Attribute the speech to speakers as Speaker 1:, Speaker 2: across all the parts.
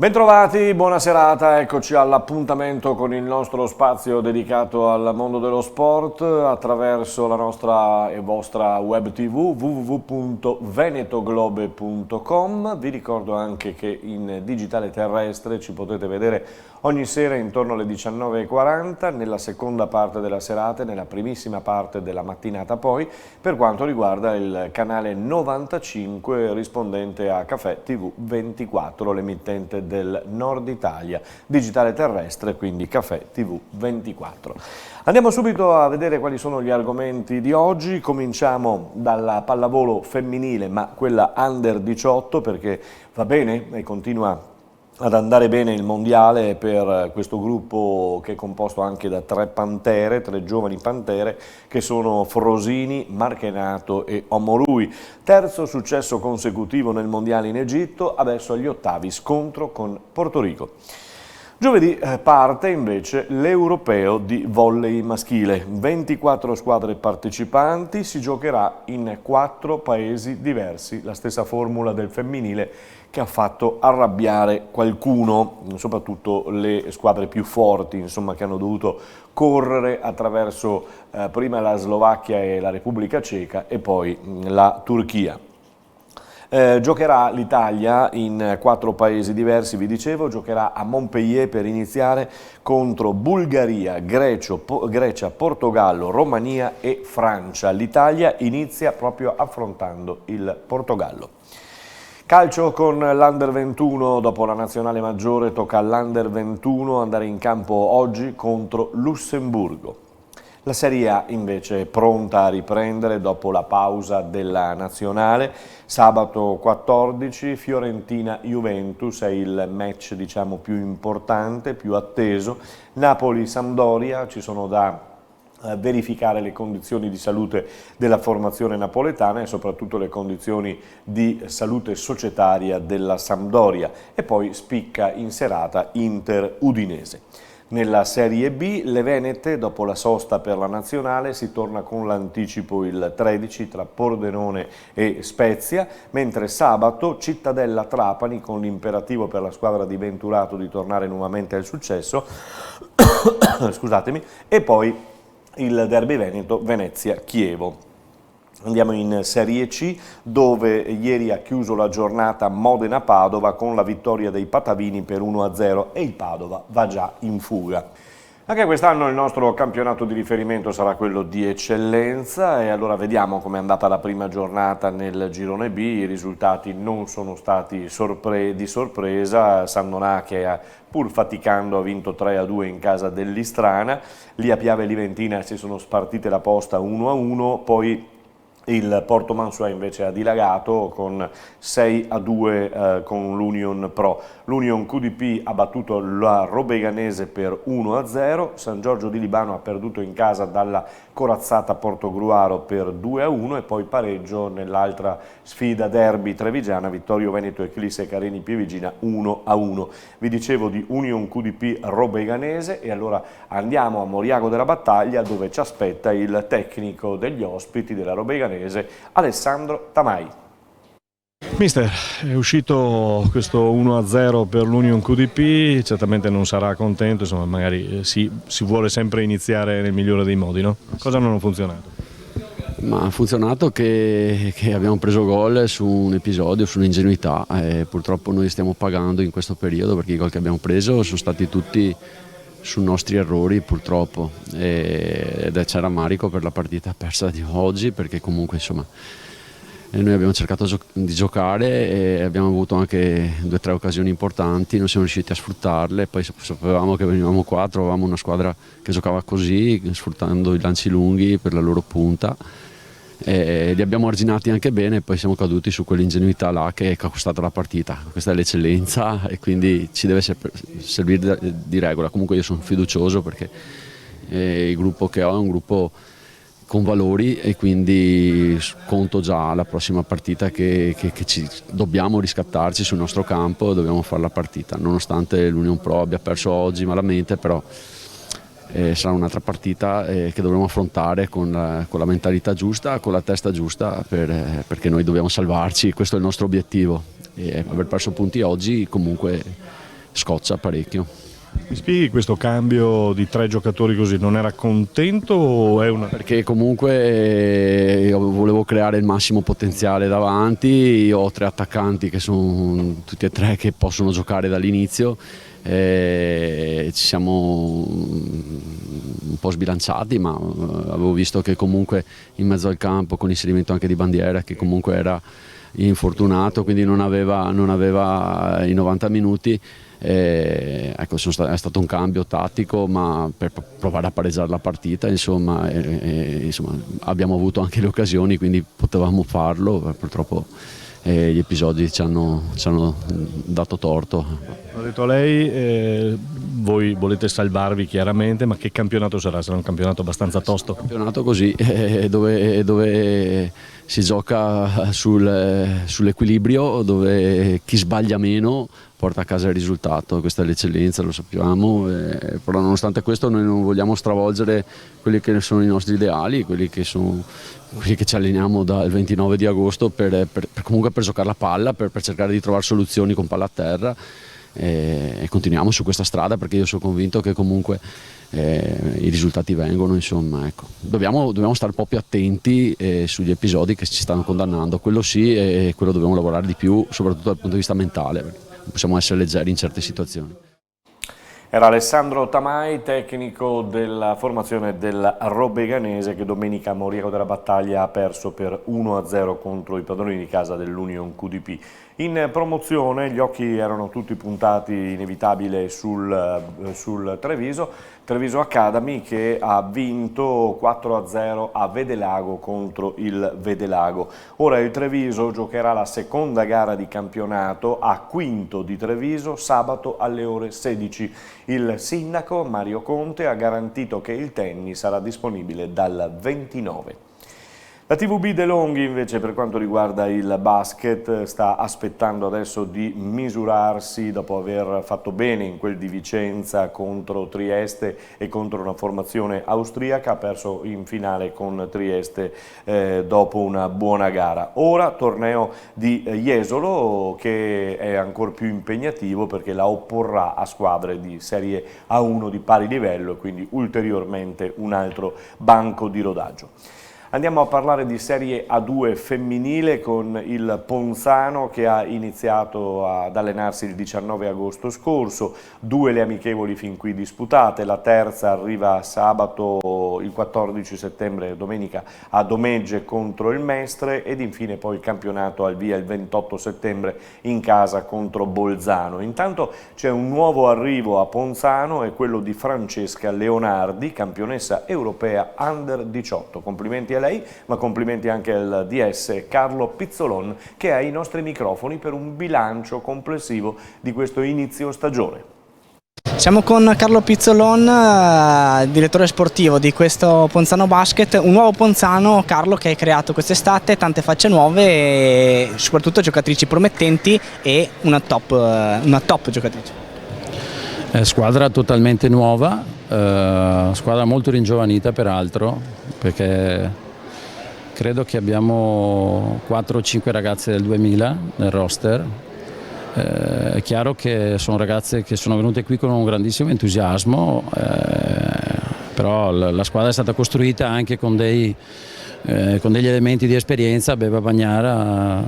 Speaker 1: Bentrovati, buona serata, eccoci all'appuntamento con il nostro spazio dedicato al mondo dello sport attraverso la nostra e vostra web tv www.venetoglobe.com. Vi ricordo anche che in digitale terrestre ci potete vedere ogni sera intorno alle 19:40, nella seconda parte della serata e nella primissima parte della mattinata poi, per quanto riguarda il canale 95 rispondente a Caffè TV 24, l'emittente del Nord Italia, digitale terrestre, quindi Caffè TV 24. Andiamo subito a vedere quali sono gli argomenti di oggi. Cominciamo dalla pallavolo femminile, ma quella under 18, perché va bene e continua ad andare bene il mondiale per questo gruppo che è composto anche da tre giovani pantere, che sono Frosini, Marchenato e Omorui. Terzo successo consecutivo nel mondiale in Egitto, adesso agli ottavi scontro con Porto Rico. Giovedì parte invece l'Europeo di volley maschile, 24 squadre partecipanti, si giocherà in 4 paesi diversi, la stessa formula del femminile che ha fatto arrabbiare qualcuno, soprattutto le squadre più forti, insomma, che hanno dovuto correre attraverso prima la Slovacchia e la Repubblica Ceca e poi la Turchia. Giocherà l'Italia in 4 paesi diversi, vi dicevo, giocherà a Montpellier per iniziare contro Bulgaria, Grecia, Portogallo, Romania e Francia. L'Italia inizia proprio affrontando il Portogallo. Calcio con l'Under 21, dopo la nazionale maggiore tocca all'Under 21 andare in campo oggi contro Lussemburgo. La Serie A invece è pronta a riprendere dopo la pausa della nazionale. Sabato 14 Fiorentina-Juventus è il match, diciamo, più importante, più atteso. Napoli-Sampdoria, ci sono da verificare le condizioni di salute della formazione napoletana e soprattutto le condizioni di salute societaria della Sampdoria, e poi spicca in serata Inter-Udinese. Nella Serie B, le Venete, dopo la sosta per la nazionale, si torna con l'anticipo il 13 tra Pordenone e Spezia, mentre sabato Cittadella-Trapani con l'imperativo per la squadra di Venturato di tornare nuovamente al successo, scusatemi, e poi il derby veneto Venezia-Chievo. Andiamo in Serie C, dove ieri ha chiuso la giornata Modena-Padova con la vittoria dei Patavini per 1-0 e il Padova va già in fuga. Anche quest'anno il nostro campionato di riferimento sarà quello di eccellenza e allora vediamo com'è andata la prima giornata nel girone B. I risultati non sono stati di sorpresa. San Donà, che pur faticando ha vinto 3-2 in casa dell'Istrana, lì a Piave Liventina si sono spartite la posta 1-1, poi il Porto Mansuà invece ha dilagato con 6-2 con l'Union Pro. L'Union QDP ha battuto la Robeganese per 1-0, San Giorgio di Libano ha perduto in casa dalla corazzata Portogruaro per 2-1 e poi pareggio nell'altra sfida derby trevigiana, Vittorio Veneto e Clisse Carini Pievigina 1-1. Vi dicevo di Union QDP Robeganese e allora andiamo a Moriago della Battaglia, dove ci aspetta il tecnico degli ospiti della Robeganese, Alessandro Tamai.
Speaker 2: Mister, è uscito questo 1-0 per l'Union QDP, certamente non sarà contento, insomma magari si vuole sempre iniziare nel migliore dei modi, no? Cosa non ha funzionato?
Speaker 3: Ma ha funzionato che abbiamo preso gol su un episodio, su un'ingenuità, e purtroppo noi stiamo pagando in questo periodo perché i gol che abbiamo preso sono stati tutti su nostri errori purtroppo, ed c'è rammarico per la partita persa di oggi, perché comunque insomma noi abbiamo cercato di giocare e abbiamo avuto anche 2 o 3 occasioni importanti, non siamo riusciti a sfruttarle, poi sapevamo che venivamo qua, trovavamo una squadra che giocava così, sfruttando i lanci lunghi per la loro punta, e li abbiamo arginati anche bene, e poi siamo caduti su quell'ingenuità là che ha costato la partita. Questa è l'eccellenza e quindi ci deve servire di regola. Comunque io sono fiducioso perché il gruppo che ho è un gruppo con valori e quindi conto già alla prossima partita che dobbiamo riscattarci sul nostro campo, dobbiamo fare la partita, nonostante l'Union Pro abbia perso oggi malamente, però sarà un'altra partita che dovremo affrontare con la mentalità giusta, con la testa giusta, perché noi dobbiamo salvarci, questo è il nostro obiettivo. E aver perso punti oggi comunque scoccia parecchio.
Speaker 2: Mi spieghi questo cambio di 3 giocatori così? Non era contento o è una...
Speaker 3: Perché comunque io volevo creare il massimo potenziale davanti, io ho 3 attaccanti che sono tutti e 3 che possono giocare dall'inizio, ci siamo un po' sbilanciati, ma avevo visto che comunque in mezzo al campo, con l'inserimento anche di Bandiera che comunque era infortunato, quindi non aveva i 90 minuti. Ecco, è stato un cambio tattico, ma per provare a pareggiare la partita, insomma, insomma, abbiamo avuto anche le occasioni, quindi potevamo farlo, purtroppo gli episodi ci hanno dato torto.
Speaker 2: Ho detto a lei, voi volete salvarvi chiaramente, ma che campionato sarà? Sarà un campionato abbastanza tosto?
Speaker 3: Un campionato così, dove si gioca sull'equilibrio, dove chi sbaglia meno porta a casa il risultato. Questa è l'eccellenza, lo sappiamo, però nonostante questo noi non vogliamo stravolgere quelli che sono i nostri ideali, quelli che ci alleniamo dal 29 di agosto comunque per giocare la palla, per cercare di trovare soluzioni con palla a terra, e continuiamo su questa strada, perché io sono convinto che comunque i risultati vengono, insomma, ecco. Dobbiamo stare un po' più attenti sugli episodi che ci stanno condannando, quello sì, e quello dobbiamo lavorare di più, soprattutto dal punto di vista mentale. Non possiamo essere leggeri in certe situazioni.
Speaker 1: Era Alessandro Tamai, tecnico della formazione del Robeganese, che domenica a Moriaco della Battaglia ha perso per 1-0 contro i padroni di casa dell'Union QDP. In promozione gli occhi erano tutti puntati inevitabile sul Treviso Academy, che ha vinto 4-0 a Vedelago contro il Vedelago. Ora il Treviso giocherà la seconda gara di campionato a Quinto di Treviso sabato alle ore 16. Il sindaco Mario Conte ha garantito che il tennis sarà disponibile dal 29. La TVB De Longhi invece, per quanto riguarda il basket, sta aspettando adesso di misurarsi dopo aver fatto bene in quel di Vicenza contro Trieste e contro una formazione austriaca. Ha perso in finale con Trieste dopo una buona gara. Ora torneo di Jesolo, che è ancora più impegnativo perché la opporrà a squadre di Serie A1 di pari livello e quindi ulteriormente un altro banco di rodaggio. Andiamo a parlare di Serie A2 femminile con il Ponzano, che ha iniziato ad allenarsi il 19 agosto scorso, 2 le amichevoli fin qui disputate, la terza arriva sabato il 14 settembre, domenica, a Domegge contro il Mestre, ed infine poi il campionato al via il 28 settembre in casa contro Bolzano. Intanto c'è un nuovo arrivo a Ponzano, è quello di Francesca Leonardi, campionessa europea Under 18. Complimenti a lei, ma complimenti anche al DS Carlo Pizzolon, che è ai nostri microfoni per un bilancio complessivo di questo inizio stagione.
Speaker 4: Siamo con Carlo Pizzolon, direttore sportivo di questo Ponzano Basket, un nuovo Ponzano, Carlo, che hai creato quest'estate, tante facce nuove e soprattutto giocatrici promettenti e una top giocatrice.
Speaker 5: Squadra totalmente nuova, squadra molto ringiovanita peraltro, perché credo che abbiamo 4 o 5 ragazze del 2000 nel roster. È chiaro che sono ragazze che sono venute qui con un grandissimo entusiasmo, però la squadra è stata costruita anche con degli elementi di esperienza. Beba Bagnara,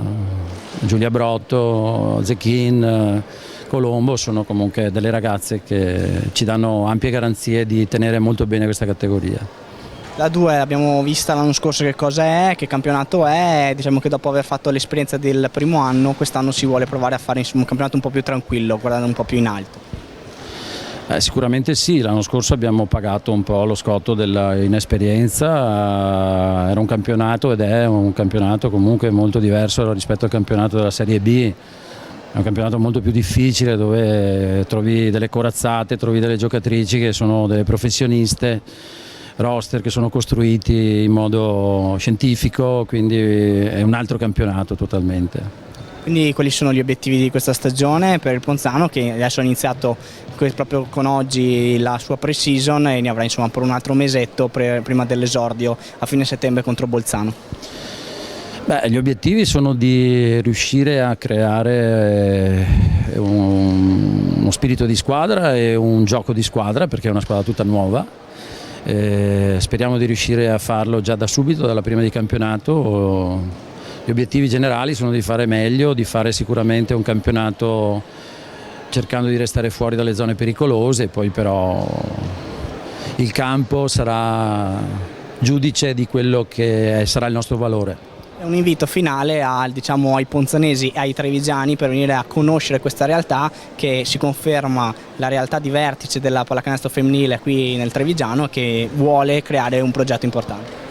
Speaker 5: Giulia Brotto, Zecchin, Colombo sono comunque delle ragazze che ci danno ampie garanzie di tenere molto bene questa categoria.
Speaker 4: La 2 abbiamo vista l'anno scorso che cosa è, che campionato è, diciamo che dopo aver fatto l'esperienza del primo anno, quest'anno si vuole provare a fare un campionato un po' più tranquillo, guardare un po' più in alto.
Speaker 5: Sicuramente sì, l'anno scorso abbiamo pagato un po' lo scotto dell'inesperienza, era un campionato ed è un campionato comunque molto diverso rispetto al campionato della Serie B. È un campionato molto più difficile, dove trovi delle corazzate, trovi delle giocatrici che sono delle professioniste, roster che sono costruiti in modo scientifico, quindi è un altro campionato totalmente.
Speaker 4: Quindi quali sono gli obiettivi di questa stagione per il Ponzano, che adesso ha iniziato proprio con oggi la sua pre-season e ne avrà insomma per un altro mesetto prima dell'esordio a fine settembre contro Bolzano?
Speaker 5: Beh, gli obiettivi sono di riuscire a creare uno spirito di squadra e un gioco di squadra, perché è una squadra tutta nuova. Speriamo di riuscire a farlo già da subito, dalla prima di campionato. Gli obiettivi generali sono di fare meglio, di fare sicuramente un campionato cercando di restare fuori dalle zone pericolose, poi però il campo sarà giudice di quello che sarà il nostro valore.
Speaker 4: È un invito finale diciamo, ai ponzanesi e ai trevigiani per venire a conoscere questa realtà che si conferma la realtà di vertice della pallacanestro femminile qui nel Trevigiano, che vuole creare un progetto importante.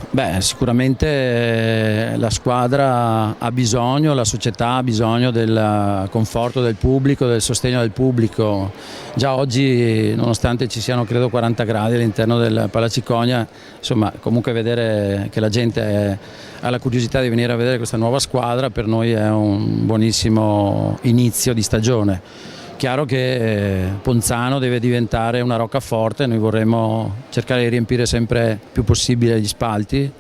Speaker 5: Beh, sicuramente la squadra ha bisogno, la società ha bisogno del conforto del pubblico, del sostegno del pubblico. Già oggi, nonostante ci siano credo 40 gradi all'interno del Palacicogna, insomma, comunque vedere che la gente ha la curiosità di venire a vedere questa nuova squadra per noi è un buonissimo inizio di stagione. Chiaro che Ponzano deve diventare una roccaforte, noi vorremmo cercare di riempire sempre più possibile gli spalti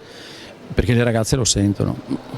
Speaker 5: perché le ragazze lo sentono.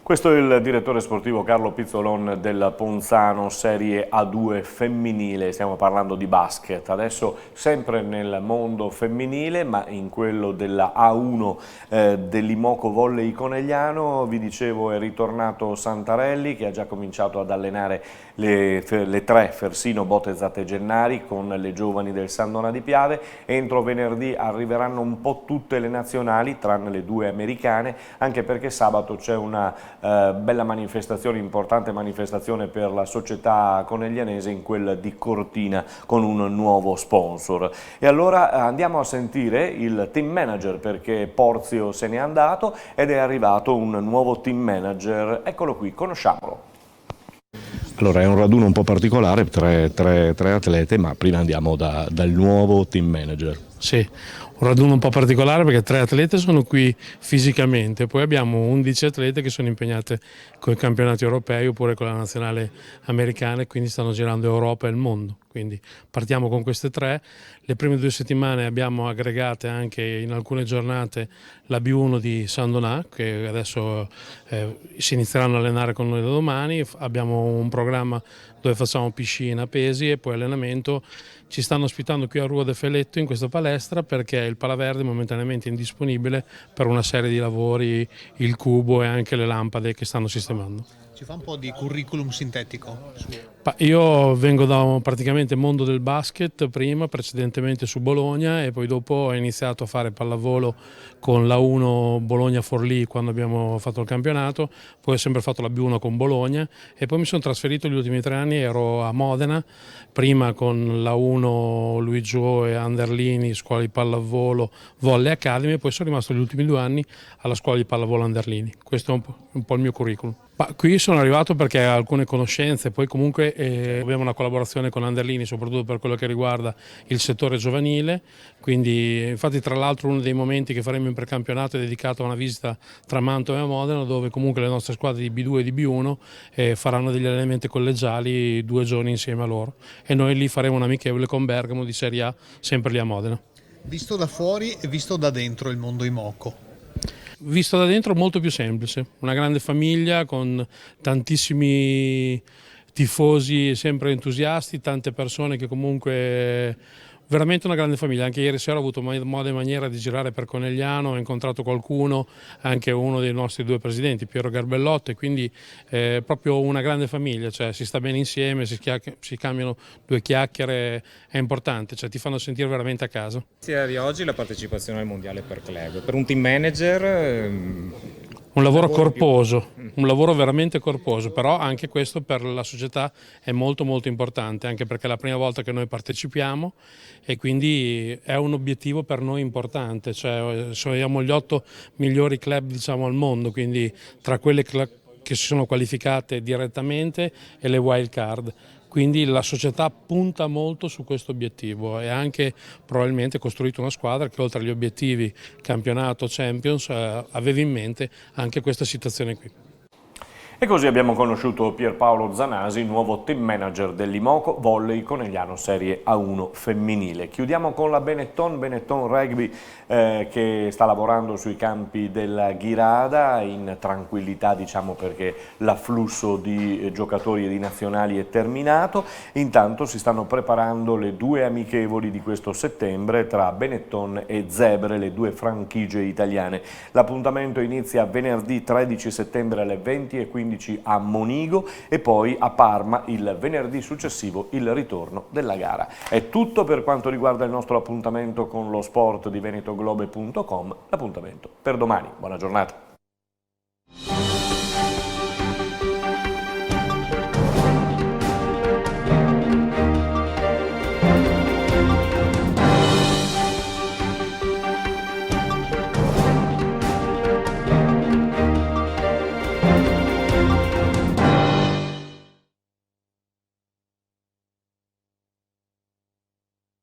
Speaker 1: Questo è il direttore sportivo Carlo Pizzolon del Ponzano Serie A2 femminile, stiamo parlando di basket, adesso sempre nel mondo femminile ma in quello della A1 dell'Imoco Volley Conegliano. Vi dicevo è ritornato Santarelli che ha già cominciato ad allenare le tre Fersino, Botezzat e Gennari con le giovani del Sandona di Piave. Entro venerdì arriveranno un po' tutte le nazionali tranne le due americane, anche perché sabato c'è una bella manifestazione, importante manifestazione per la società coneglianese in quel di Cortina con un nuovo sponsor. E allora andiamo a sentire il team manager perché Porzio se n'è andato ed è arrivato un nuovo team manager, eccolo qui, conosciamolo.
Speaker 2: Allora è un raduno un po' particolare, tre atlete, ma prima andiamo dal nuovo team manager.
Speaker 6: Sì, un raduno un po' particolare perché 3 atlete sono qui fisicamente, poi abbiamo 11 atlete che sono impegnate con i campionati europei oppure con la nazionale americana e quindi stanno girando Europa e il mondo. Quindi partiamo con queste 3. Le prime 2 settimane abbiamo aggregate anche in alcune giornate la B1 di Sandonà, che adesso si inizieranno a allenare con noi da domani. Abbiamo un programma dove facciamo piscina, pesi e poi allenamento. Ci stanno ospitando qui a Rua de Feletto in questa palestra perché il Palaverde è momentaneamente indisponibile per una serie di lavori, il cubo e anche le lampade che stanno sistemando.
Speaker 7: Ci fa un po' di curriculum sintetico?
Speaker 6: Io vengo da praticamente mondo del basket precedentemente su Bologna e poi dopo ho iniziato a fare pallavolo con la 1 Bologna-Forlì quando abbiamo fatto il campionato, poi ho sempre fatto la B1 con Bologna e poi mi sono trasferito gli ultimi 3 anni, ero a Modena, prima con la 1 Luigio e Anderlini, scuola di pallavolo, Volley Academy e poi sono rimasto gli ultimi 2 anni alla scuola di pallavolo Anderlini. Questo è un po' il mio curriculum. Qui sono arrivato perché ho alcune conoscenze, poi comunque abbiamo una collaborazione con Anderlini soprattutto per quello che riguarda il settore giovanile, quindi infatti tra l'altro uno dei momenti che faremo in precampionato è dedicato a una visita tra Mantova e Modena dove comunque le nostre squadre di B2 e di B1 faranno degli allenamenti collegiali 2 giorni insieme a loro e noi lì faremo un amichevole con Bergamo di Serie A sempre lì a Modena.
Speaker 7: Visto da fuori e visto da dentro il mondo Imoco?
Speaker 6: Visto da dentro molto più semplice, una grande famiglia con tantissimi tifosi sempre entusiasti, tante persone che comunque veramente una grande famiglia. Anche ieri sera ho avuto modo e maniera di girare per Conegliano, ho incontrato qualcuno, anche uno dei nostri 2 presidenti, Piero Garbellotto, e quindi proprio una grande famiglia, cioè si sta bene insieme, si cambiano 2 chiacchiere, è importante, cioè ti fanno sentire veramente a casa.
Speaker 8: Di oggi la partecipazione al mondiale per club, per un team manager
Speaker 6: un lavoro corposo, un lavoro veramente corposo, però anche questo per la società è molto molto importante, anche perché è la prima volta che noi partecipiamo e quindi è un obiettivo per noi importante, cioè siamo gli 8 migliori club diciamo al mondo, quindi tra quelle che si sono qualificate direttamente e le wild card. Quindi la società punta molto su questo obiettivo e ha anche probabilmente costruito una squadra che oltre agli obiettivi campionato Champions aveva in mente anche questa situazione qui.
Speaker 1: E così abbiamo conosciuto Pierpaolo Zanasi, nuovo team manager dell'Imoco Volley Conegliano Serie A1 femminile. Chiudiamo con la Benetton Rugby che sta lavorando sui campi della Ghirada in tranquillità, diciamo, perché l'afflusso di giocatori e di nazionali è terminato. Intanto si stanno preparando le 2 amichevoli di questo settembre tra Benetton e Zebre, le 2 franchigie italiane. L'appuntamento inizia venerdì 13 settembre alle 20:15 a Monigo e poi a Parma il venerdì successivo il ritorno della gara. È tutto per quanto riguarda il nostro appuntamento con lo sport di venetoglobe.com, l'appuntamento per domani. Buona giornata.